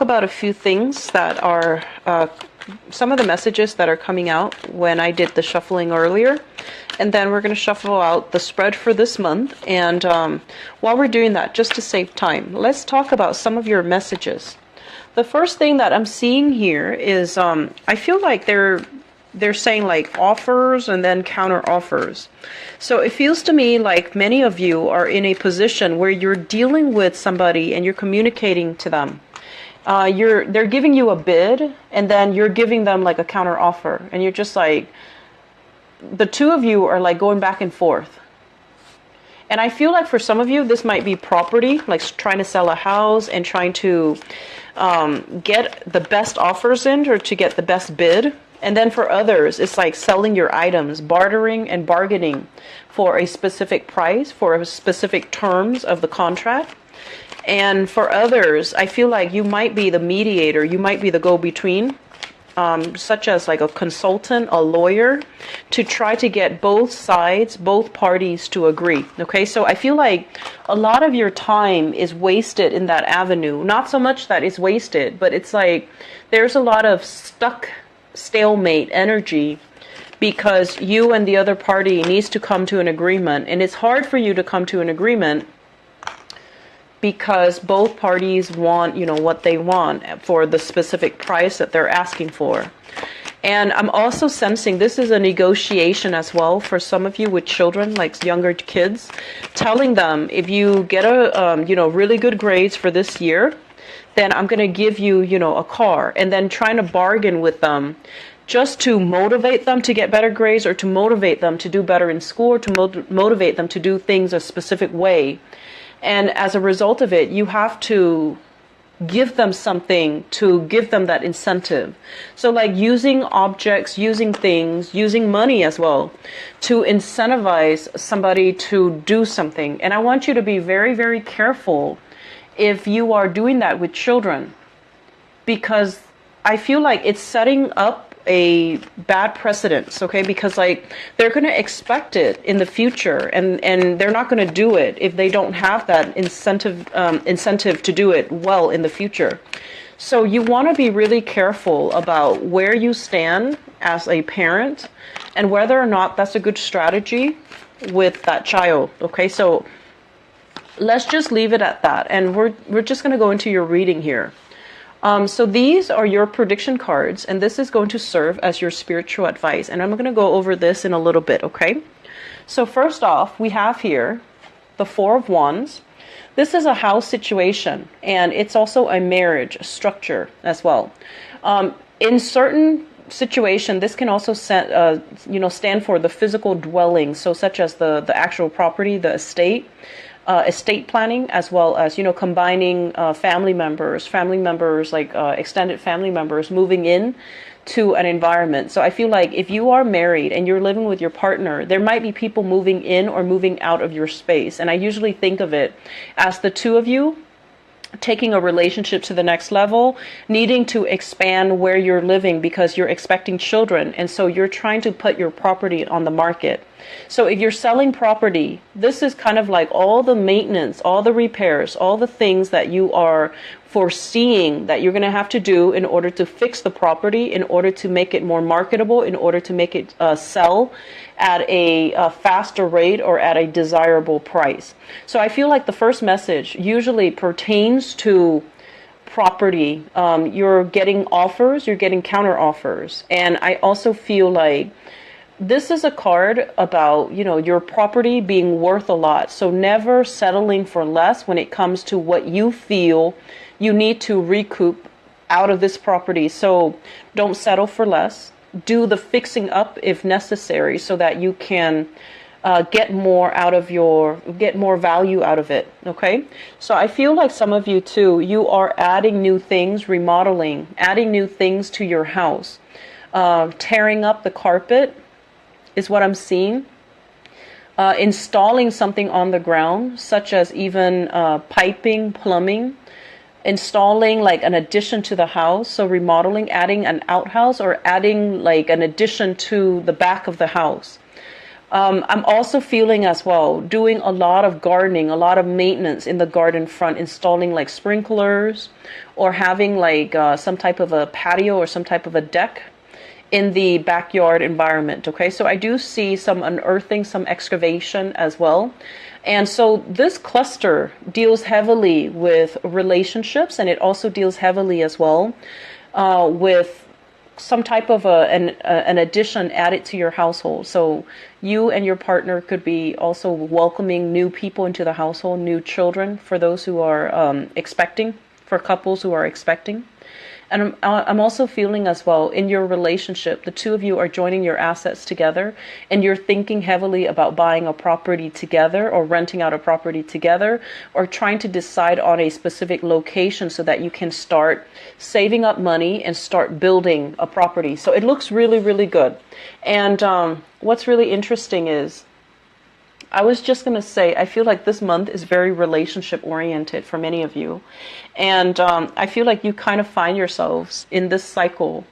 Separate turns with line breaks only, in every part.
About a few things that are some of the messages that are coming out when I did the shuffling earlier. And then we're going to shuffle out the spread for this month. And while we're doing that, just to save time, let's talk about some of your messages. The first thing that I'm seeing here is I feel like they're saying like offers and then counter offers. So it feels to me like many of you are in a position where you're dealing with somebody and you're communicating to them. They're giving you a bid and then you're giving them like a counter offer, and you're just like, the two of you are like going back and forth. And I feel like for some of you this might be property, like trying to sell a house and trying to get the best offers in or to get the best bid. And then for others, it's like selling your items, bartering and bargaining for a specific price, for a specific terms of the contract. And for others, I feel like you might be the mediator, you might be the go-between, such as like a consultant, a lawyer, to try to get both sides, both parties to agree. Okay, so I feel like a lot of your time is wasted in that avenue. Not so much that it's wasted, but it's like there's a lot of stalemate energy because you and the other party needs to come to an agreement. And it's hard for you to come to an agreement because both parties want, what they want for the specific price that they're asking for. And I'm also sensing this is a negotiation as well for some of you with children, like younger kids, telling them if you get really good grades for this year, then I'm going to give you, a car, and then trying to bargain with them just to motivate them to get better grades or to motivate them to do better in school or to motivate them to do things a specific way. And as a result of it, you have to give them something to give them that incentive. So like using objects, using things, using money as well to incentivize somebody to do something. And I want you to be very, very careful if you are doing that with children, because I feel like it's setting up a bad precedence, okay? Because like they're going to expect it in the future, and they're not going to do it if they don't have that incentive to do it well in the future. So you want to be really careful about where you stand as a parent and whether or not that's a good strategy with that child, okay? So let's just leave it at that, and we're just going to go into your reading here. So these are your prediction cards, and this is going to serve as your spiritual advice. And I'm going to go over this in a little bit, okay? So first off, we have here the Four of Wands. This is a house situation, and it's also a marriage structure as well. In certain situation, this can also stand for the physical dwelling, so such as the actual property, the estate planning, as well as combining family members like extended family members moving in to an environment. So I feel like if you are married and you're living with your partner, there might be people moving in or moving out of your space. And I usually think of it as the two of you taking a relationship to the next level, needing to expand where you're living because you're expecting children, and so you're trying to put your property on the market. So if you're selling property, this is kind of like all the maintenance, all the repairs, all the things that you are foreseeing that you're going to have to do in order to fix the property, in order to make it more marketable, in order to make it sell at a faster rate or at a desirable price. So I feel like the first message usually pertains to property. You're getting offers, you're getting counter offers. And I also feel like this is a card about, your property being worth a lot. So never settling for less when it comes to what you feel you need to recoup out of this property. So don't settle for less. Do the fixing up if necessary so that you can get more value out of it. Okay. So I feel like some of you too, you are adding new things, remodeling, adding new things to your house, tearing up the carpet is what I'm seeing. Installing something on the ground, such as even piping, plumbing, installing like an addition to the house. So remodeling, adding an outhouse or adding like an addition to the back of the house. I'm also feeling as well doing a lot of gardening, a lot of maintenance in the garden front, installing like sprinklers or having like some type of a patio or some type of a deck in the backyard environment. Okay, so I do see some unearthing, some excavation as well. And so this cluster deals heavily with relationships, and it also deals heavily as well with some type of an addition added to your household. So you and your partner could be also welcoming new people into the household, new children for those who are expecting, for couples who are expecting. And I'm also feeling as well in your relationship, the two of you are joining your assets together and you're thinking heavily about buying a property together or renting out a property together or trying to decide on a specific location so that you can start saving up money and start building a property. So it looks really, really good. And what's really interesting is I was just going to say, I feel like this month is very relationship oriented for many of you. And I feel like you kind of find yourselves in this cycle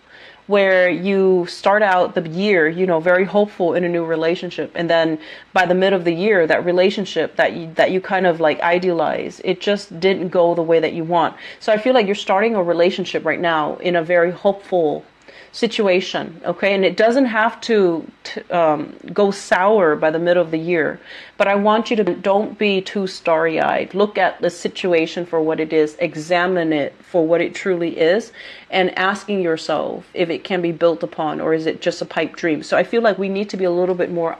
where you start out the year, very hopeful in a new relationship. And then by the mid of the year, that relationship that you kind of like idealize, it just didn't go the way that you want. So I feel like you're starting a relationship right now in a very hopeful situation, okay? And it doesn't have to go sour by the middle of the year, but I want you to don't be too starry-eyed. Look at the situation for what it is, examine it for what it truly is, and asking yourself if it can be built upon or is it just a pipe dream. So I feel like we need to be a little bit more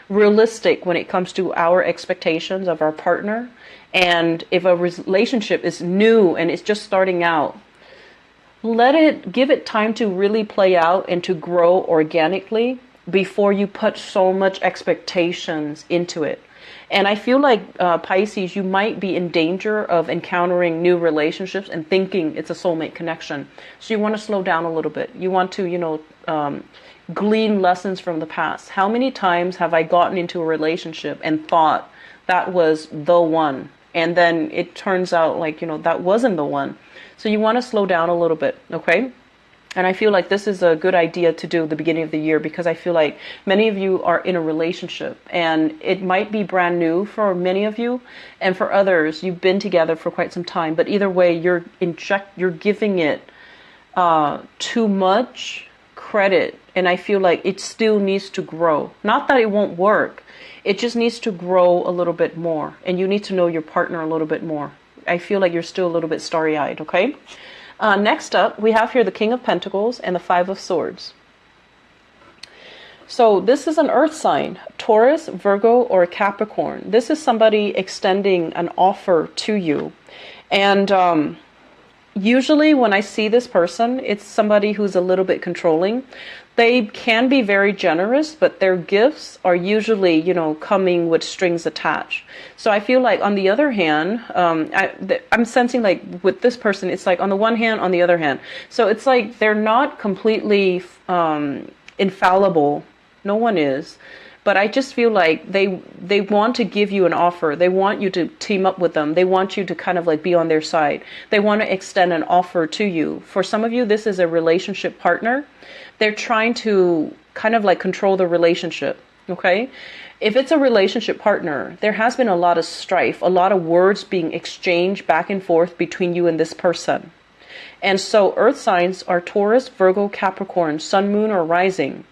realistic when it comes to our expectations of our partner. And if a relationship is new and it's just starting out, give it time to really play out and to grow organically before you put so much expectations into it. And I feel like Pisces, you might be in danger of encountering new relationships and thinking it's a soulmate connection. So you want to slow down a little bit. You want to, glean lessons from the past. How many times have I gotten into a relationship and thought that was the one? And then it turns out like, that wasn't the one. So you want to slow down a little bit, okay? And I feel like this is a good idea to do at the beginning of the year because I feel like many of you are in a relationship and it might be brand new for many of you, and for others you've been together for quite some time. But either way, you're giving it too much credit, and I feel like it still needs to grow. Not that it won't work, it just needs to grow a little bit more, and you need to know your partner a little bit more. I feel like you're still a little bit starry-eyed, okay? Next up, we have here the King of Pentacles and the Five of Swords. So this is an earth sign, Taurus, Virgo, or Capricorn. This is somebody extending an offer to you. And usually when I see this person, it's somebody who's a little bit controlling. They can be very generous, but their gifts are usually, coming with strings attached. So I feel like on the other hand, I'm sensing like with this person, it's like on the one hand, on the other hand. So it's like they're not completely infallible. No one is. But I just feel like they want to give you an offer. They want you to team up with them. They want you to kind of like be on their side. They want to extend an offer to you. For some of you, this is a relationship partner. They're trying to kind of like control the relationship, okay? If it's a relationship partner, there has been a lot of strife, a lot of words being exchanged back and forth between you and this person. And so earth signs are Taurus, Virgo, Capricorn, Sun, Moon, or Rising.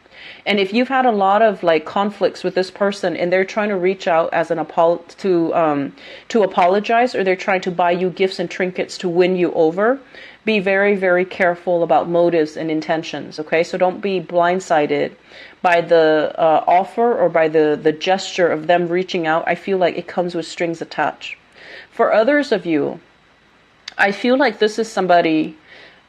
And if you've had a lot of like conflicts with this person and they're trying to reach out as an to apologize, or they're trying to buy you gifts and trinkets to win you over, be very, very careful about motives and intentions, okay? So don't be blindsided by the offer or by the gesture of them reaching out. I feel like it comes with strings attached. For others of you, I feel like this is somebody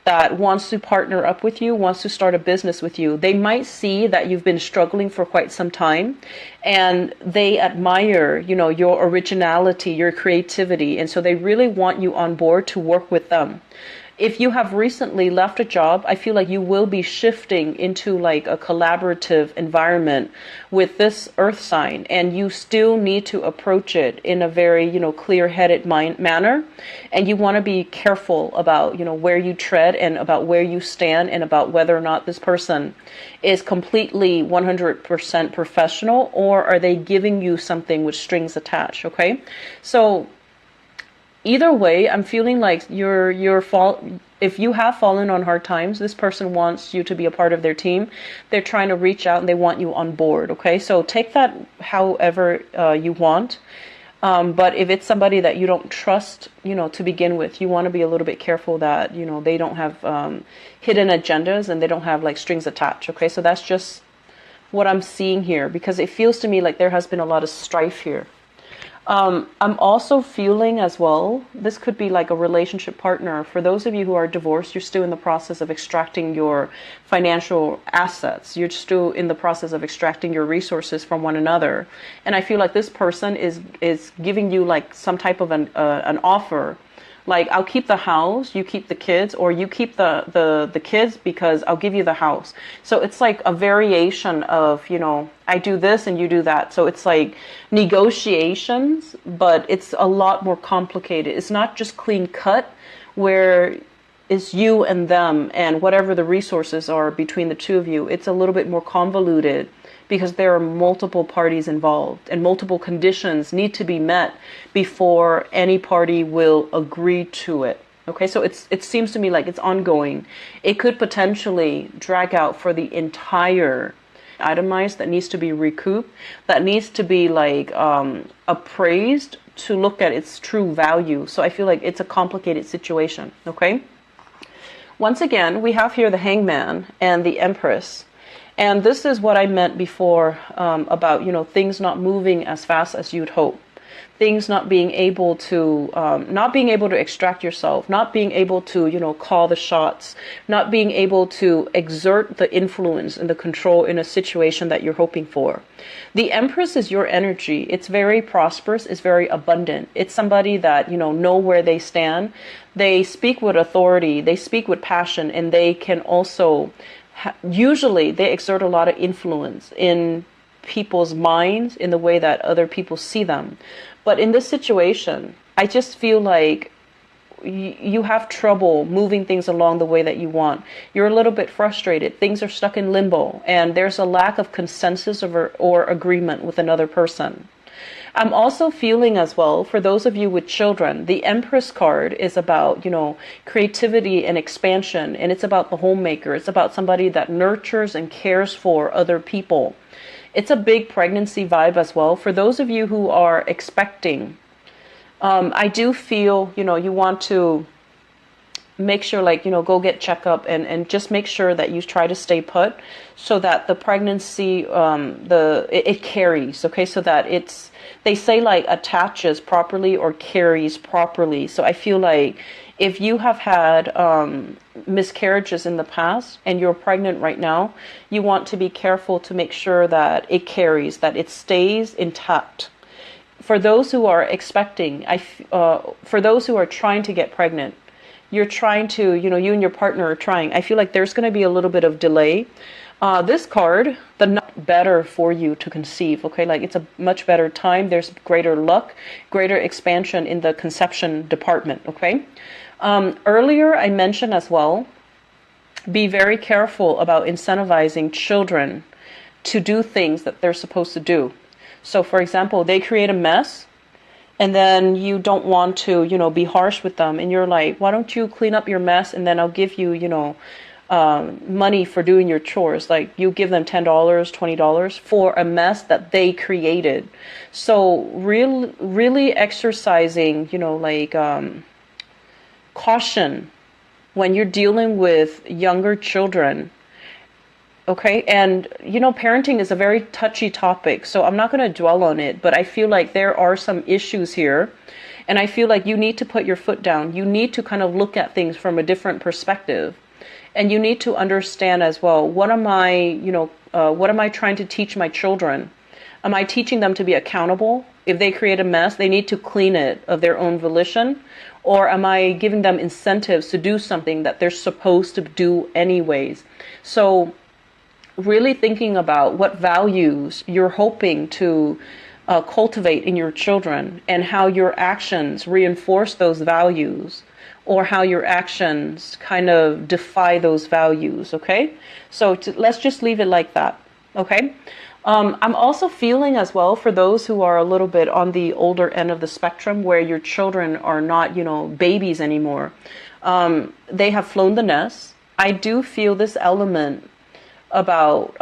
that wants to partner up with you, wants to start a business with you. They might see that you've been struggling for quite some time and they admire, your originality, your creativity. And so they really want you on board to work with them. if you have recently left a job, I feel like you will be shifting into like a collaborative environment with this earth sign, and you still need to approach it in a very, clear-headed manner. And you want to be careful about, where you tread and about where you stand and about whether or not this person is completely 100% professional, or are they giving you something with strings attached, okay? So either way, I'm feeling like if you have fallen on hard times, this person wants you to be a part of their team. They're trying to reach out and they want you on board, okay? So take that however you want. But if it's somebody that you don't trust, to begin with, you want to be a little bit careful that, they don't have hidden agendas and they don't have like strings attached, okay? So that's just what I'm seeing here, because it feels to me like there has been a lot of strife here. I'm also feeling as well, this could be like a relationship partner. For those of you who are divorced, you're still in the process of extracting your financial assets. You're still in the process of extracting your resources from one another. And I feel like this person is giving you like some type of an offer. Like, I'll keep the house, you keep the kids, or you keep the kids because I'll give you the house. So it's like a variation of, I do this and you do that. So it's like negotiations, but it's a lot more complicated. It's not just clean cut where it's you and them and whatever the resources are between the two of you. It's a little bit more convoluted, because there are multiple parties involved and multiple conditions need to be met before any party will agree to it. Okay, so it seems to me like it's ongoing. It could potentially drag out for the entire itemized that needs to be recouped, that needs to be like appraised to look at its true value. So I feel like it's a complicated situation, okay? Once again, we have here the Hangman and the Empress. And this is what I meant before about, things not moving as fast as you'd hope. Things not being able to extract yourself, not being able to, call the shots, not being able to exert the influence and the control in a situation that you're hoping for. The Empress is your energy. It's very prosperous. It's very abundant. It's somebody that, know where they stand. They speak with authority. They speak with passion, and they can also usually they exert a lot of influence in people's minds in the way that other people see them. But in this situation, I just feel like you have trouble moving things along the way that you want. You're a little bit frustrated. Things are stuck in limbo, and there's a lack of consensus or agreement with another person. I'm also feeling as well, for those of you with children, the Empress card is about, creativity and expansion, and it's about the homemaker. It's about somebody that nurtures and cares for other people. It's a big pregnancy vibe as well. For those of you who are expecting, I do feel, you want to make sure, go get checkup and just make sure that you try to stay put so that the pregnancy, it carries, okay? So that they say attaches properly or carries properly. So I feel like if you have had miscarriages in the past and you're pregnant right now, you want to be careful to make sure that it carries, that it stays intact. For those who are expecting, for those who are trying to get pregnant, you're trying to, you and your partner are trying. I feel like there's going to be a little bit of delay. This card, better for you to conceive, okay? It's a much better time. There's greater luck, greater expansion in the conception department, okay? Earlier, I mentioned as well, be very careful about incentivizing children to do things that they're supposed to do. So, for example, they create a mess, and then you don't want to, be harsh with them. And you're like, why don't you clean up your mess, and then I'll give you, money for doing your chores. Like, you give them $10, $20 for a mess that they created. So really exercising, caution when you're dealing with younger children. Okay, and parenting is a very touchy topic, so I'm not going to dwell on it, but I feel like there are some issues here, and I feel like you need to put your foot down. You need to kind of look at things from a different perspective, and you need to understand as well, what am I trying to teach my children? Am I teaching them to be accountable? If they create a mess, they need to clean it of their own volition? Or am I giving them incentives to do something that they're supposed to do anyways? So really thinking about what values you're hoping to cultivate in your children, and how your actions reinforce those values, or how your actions kind of defy those values, okay? So let's just leave it like that, okay? I'm also feeling as well for those who are a little bit on the older end of the spectrum, where your children are not, babies anymore. They have flown the nest. I do feel this element about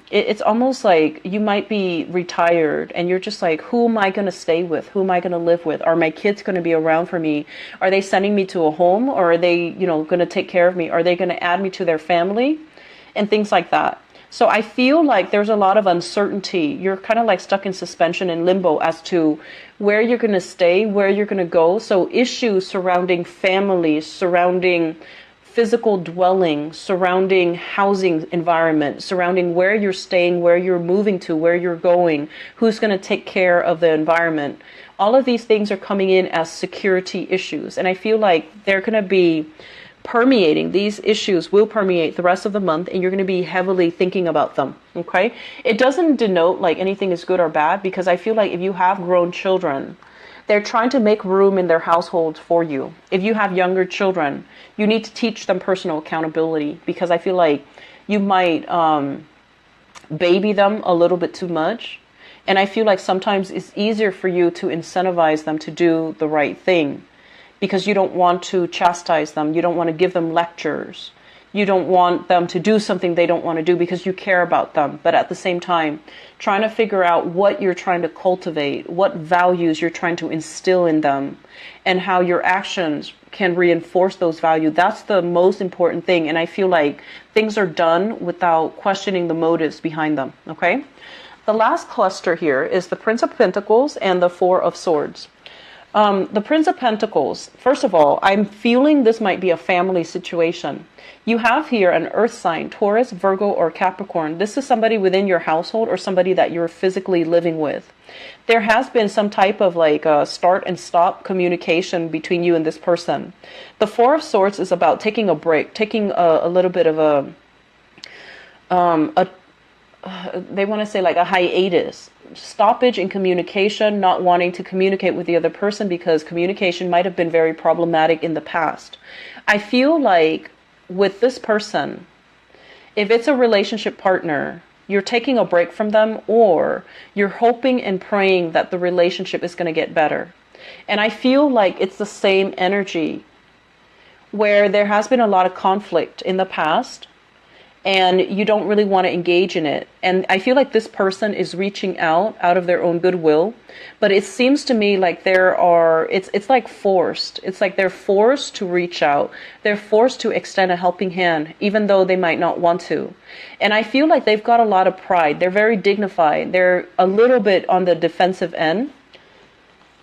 it's almost like you might be retired and you're just like, who am I going to stay with? Who am I going to live with? Are my kids going to be around for me? Are they sending me to a home, or are they, going to take care of me? Are they going to add me to their family? And things like that. So I feel like there's a lot of uncertainty. You're kind of like stuck in suspension and limbo as to where you're going to stay, where you're going to go. So issues surrounding families, surrounding physical dwelling, surrounding housing environment, surrounding where you're staying, where you're moving to, where you're going, who's going to take care of the environment. All of these things are coming in as security issues. And I feel like they're going to be permeating, these issues will permeate the rest of the month, and you're going to be heavily thinking about them, okay? It doesn't denote like anything is good or bad, because I feel like if you have grown children, they're trying to make room in their households for you. If you have younger children, you need to teach them personal accountability, because I feel like you might baby them a little bit too much. And I feel like sometimes it's easier for you to incentivize them to do the right thing, because you don't want to chastise them. You don't want to give them lectures. You don't want them to do something they don't want to do because you care about them. But at the same time, trying to figure out what you're trying to cultivate, what values you're trying to instill in them, and how your actions can reinforce those values. That's the most important thing. And I feel like things are done without questioning the motives behind them, okay? The last cluster here is the Prince of Pentacles and the Four of Swords. The Prince of Pentacles, first of all, I'm feeling this might be a family situation. You have here an earth sign, Taurus, Virgo, or Capricorn. This is somebody within your household or somebody that you're physically living with. There has been some type of like start and stop communication between you and this person. The Four of Swords is about taking a break, taking a little bit of they want to say like a hiatus, stoppage in communication, not wanting to communicate with the other person because communication might have been very problematic in the past. I feel like with this person, if it's a relationship partner, you're taking a break from them, or you're hoping and praying that the relationship is going to get better. And I feel like it's the same energy where there has been a lot of conflict in the past, and you don't really want to engage in it. And I feel like this person is reaching out of their own goodwill, but it seems to me like it's like forced. It's like they're forced to reach out. They're forced to extend a helping hand, even though they might not want to. And I feel like they've got a lot of pride. They're very dignified. They're a little bit on the defensive end.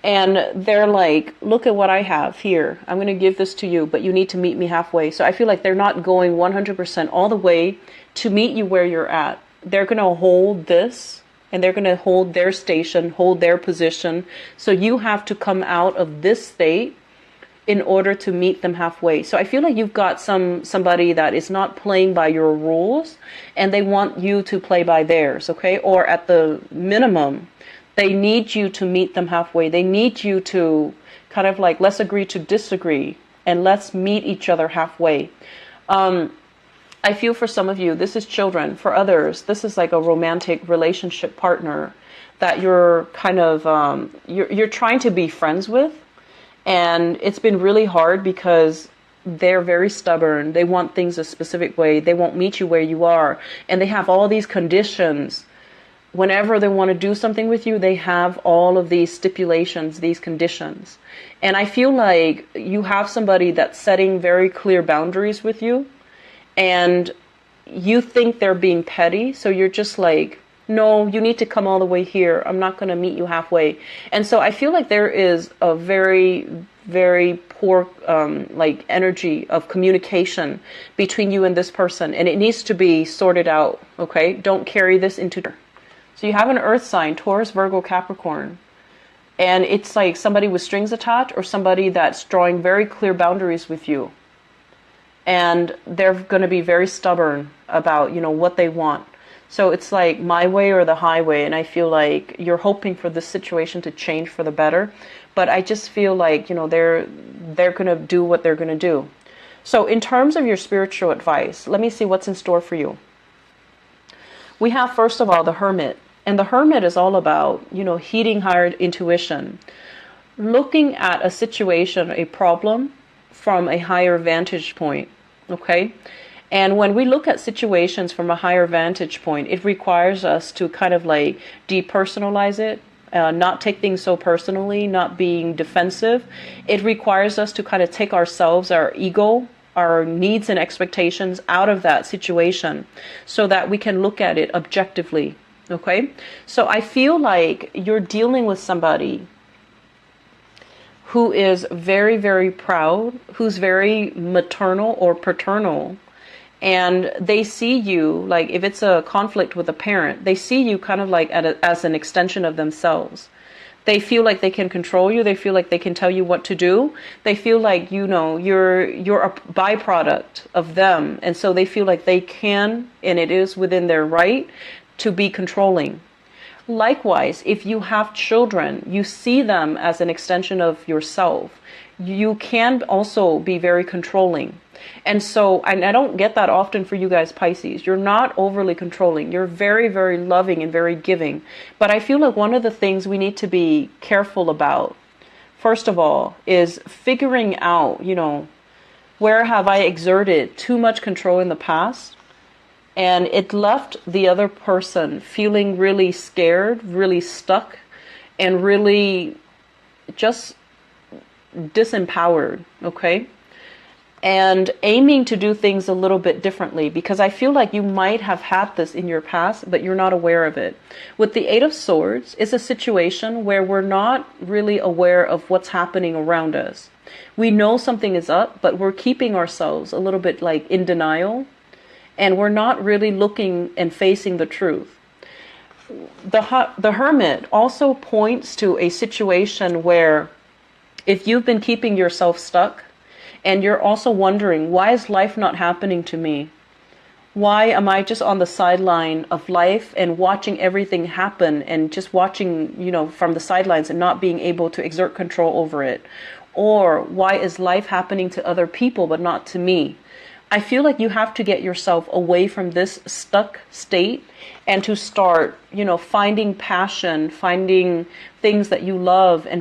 And they're like, look at what I have here. I'm going to give this to you, but you need to meet me halfway. So I feel like they're not going 100% all the way to meet you where you're at. They're going to hold this, and they're going to hold their station, hold their position. So you have to come out of this state in order to meet them halfway. So I feel like you've got somebody that is not playing by your rules, and they want you to play by theirs, okay? Or at the minimum, they need you to meet them halfway. They need you to kind of like, let's agree to disagree and let's meet each other halfway. I feel for some of you, this is children. For others, this is like a romantic relationship partner that you're kind of, you're trying to be friends with. And it's been really hard because they're very stubborn. They want things a specific way. They won't meet you where you are. And they have all these conditions. Whenever they want to do something with you, they have all of these stipulations, these conditions. And I feel like you have somebody that's setting very clear boundaries with you, and you think they're being petty. So you're just like, no, you need to come all the way here. I'm not going to meet you halfway. And so I feel like there is a very, very poor like energy of communication between you and this person. And it needs to be sorted out. Okay. Don't carry this into. So you have an earth sign, Taurus, Virgo, Capricorn. And it's like somebody with strings attached or somebody that's drawing very clear boundaries with you. And they're going to be very stubborn about, what they want. So it's like my way or the highway. And I feel like you're hoping for this situation to change for the better. But I just feel like, they're going to do what they're going to do. So in terms of your spiritual advice, let me see what's in store for you. We have, first of all, the Hermit. And the Hermit is all about, heeding higher intuition, looking at a situation, a problem from a higher vantage point, okay? And when we look at situations from a higher vantage point, it requires us to kind of like depersonalize it, not take things so personally, not being defensive. It requires us to kind of take ourselves, our ego, our needs and expectations out of that situation so that we can look at it objectively. Okay, so I feel like you're dealing with somebody who is very, very proud, who's very maternal or paternal, and they see you, like if it's a conflict with a parent, they see you kind of like as an extension of themselves. They feel like they can control you. They feel like they can tell you what to do. They feel like, you're a byproduct of them. And so they feel like they can, and it is within their right to be controlling. Likewise, if you have children, you see them as an extension of yourself. You can also be very controlling. And so, and I don't get that often for you guys, Pisces. You're not overly controlling. You're very, very loving and very giving. But I feel like one of the things we need to be careful about, first of all, is figuring out, where have I exerted too much control in the past? And it left the other person feeling really scared, really stuck, and really just disempowered, okay? And aiming to do things a little bit differently, because I feel like you might have had this in your past, but you're not aware of it. With the Eight of Swords, it's a situation where we're not really aware of what's happening around us. We know something is up, but we're keeping ourselves a little bit like in denial. And we're not really looking and facing the truth. The Hermit also points to a situation where if you've been keeping yourself stuck and you're also wondering, why is life not happening to me? Why am I just on the sideline of life and watching everything happen and just watching, from the sidelines and not being able to exert control over it? Or why is life happening to other people but not to me? I feel like you have to get yourself away from this stuck state and to start, finding passion, finding things that you love, and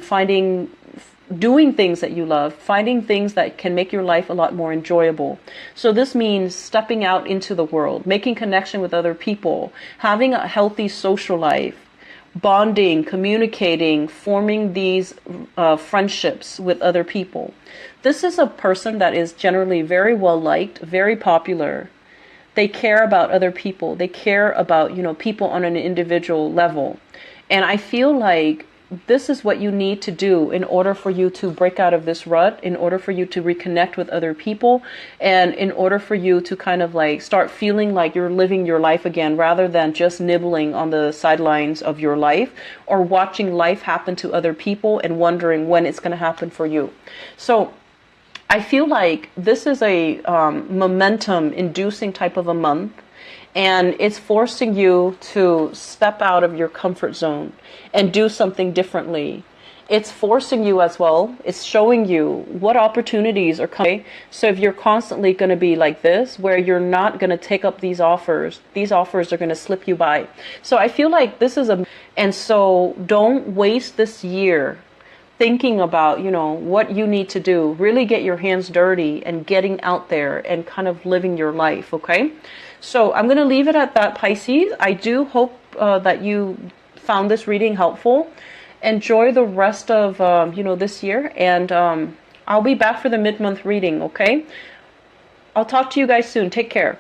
doing things that you love, finding things that can make your life a lot more enjoyable. So this means stepping out into the world, making connection with other people, having a healthy social life, bonding, communicating, forming these friendships with other people. This is a person that is generally very well liked, very popular. They care about other people. They care about, people on an individual level. And I feel like this is what you need to do in order for you to break out of this rut, in order for you to reconnect with other people, and in order for you to kind of like start feeling like you're living your life again, rather than just nibbling on the sidelines of your life or watching life happen to other people and wondering when it's going to happen for you. So I feel like this is a momentum inducing type of a month. And it's forcing you to step out of your comfort zone and do something differently. It's forcing you as well. It's showing you what opportunities are coming. So if you're constantly going to be like this, where you're not going to take up these offers are going to slip you by. So I feel like this is and so don't waste this year thinking about, what you need to do. Really get your hands dirty and getting out there and kind of living your life, okay? So I'm going to leave it at that, Pisces. I do hope that you found this reading helpful. Enjoy the rest of, this year. And I'll be back for the mid-month reading, okay? I'll talk to you guys soon. Take care.